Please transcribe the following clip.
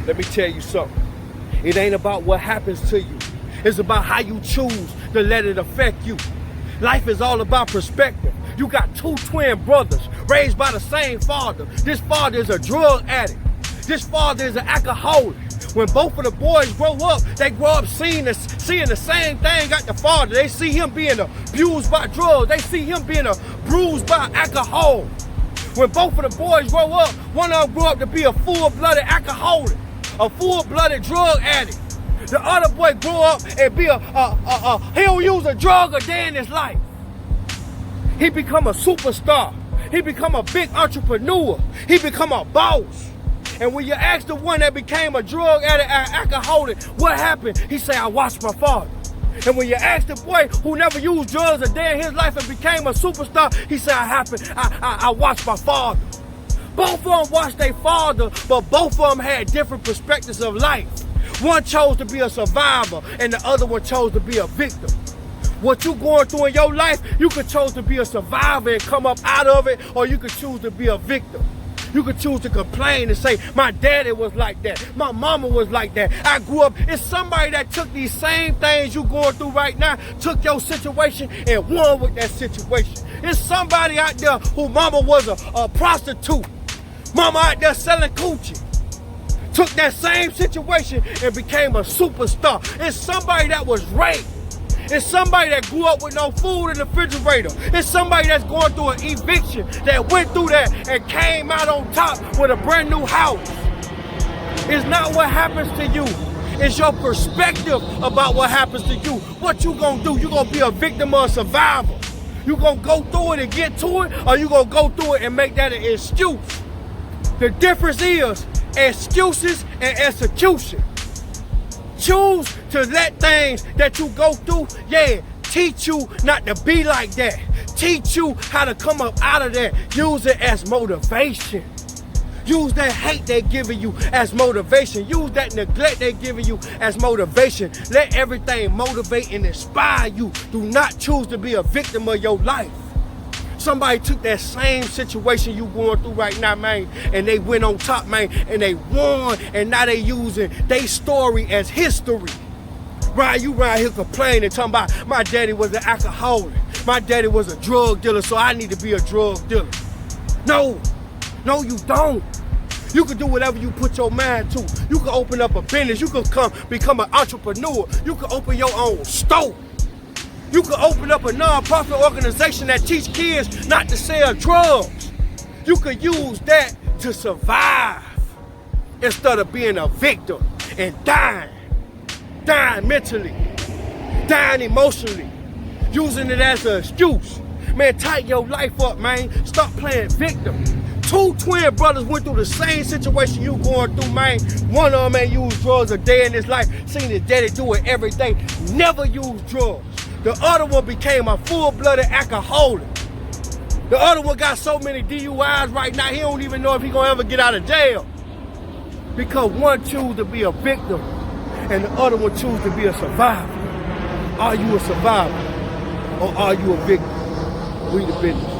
Let me tell you something. It ain't about what happens to you. It's about how you choose to let it affect you. Life is all about perspective. You got two twin brothers raised by the same father. This father is a drug addict. This father is an alcoholic. When both of the boys grow up, they grow up seeing the same thing at the father. They see him being abused by drugs. They see him being bruised by alcohol. When both of the boys grow up, one of them grew up to be a full-blooded alcoholic, a full-blooded drug addict. The other boy grow up and be he don't use a drug a day in his life. He become a superstar. He become a big entrepreneur. He become a boss. And when you ask the one that became a drug addict, an alcoholic, what happened? He say, I watched my father. And when you ask the boy who never used drugs a day in his life and became a superstar, he said, I watched my father. Both of them watched their father, but both of them had different perspectives of life. One chose to be a survivor, and the other one chose to be a victim. What you going through in your life, you could choose to be a survivor and come up out of it, or you could choose to be a victim. You could choose to complain and say, my daddy was like that, my mama was like that, I grew up. It's somebody that took these same things you going through right now, took your situation and won with that situation. It's somebody out there who mama was a prostitute, mama out there selling coochie, took that same situation and became a superstar. It's somebody that was raped. It's somebody that grew up with no food in the refrigerator. It's somebody that's going through an eviction that went through that and came out on top with a brand new house. It's not what happens to you. It's your perspective about what happens to you. What you gonna do? You gonna be a victim or a survivor? You gonna go through it and get to it, or you gonna go through it and make that an excuse? The difference is excuses and execution. Choose to let things that you go through, teach you not to be like that. Teach you how to come up out of that. Use it as motivation. Use that hate they're giving you as motivation. Use that neglect they're giving you as motivation. Let everything motivate and inspire you. Do not choose to be a victim of your life. Somebody took that same situation you going through right now, man, and they went on top, man, and they won, and now they using their story as history. Right, you right here complaining, talking about my daddy was an alcoholic, my daddy was a drug dealer, so I need to be a drug dealer. No, you don't. You can do whatever you put your mind to. You can open up a business. You can become an entrepreneur. You can open your own store. You can open up a non-profit organization that teach kids not to sell drugs. You could use that to survive instead of being a victim and dying mentally, dying emotionally, using it as an excuse. Man, tighten your life up, man. Stop playing victim. Two twin brothers went through the same situation you going through, man. One of them ain't used drugs a day in his life. Seen his daddy do it every day. Never used drugs. The other one became a full-blooded alcoholic. The other one got so many DUIs right now, he don't even know if he gonna ever get out of jail. Because one choose to be a victim and the other one choose to be a survivor. Are you a survivor or are you a victim? We the business.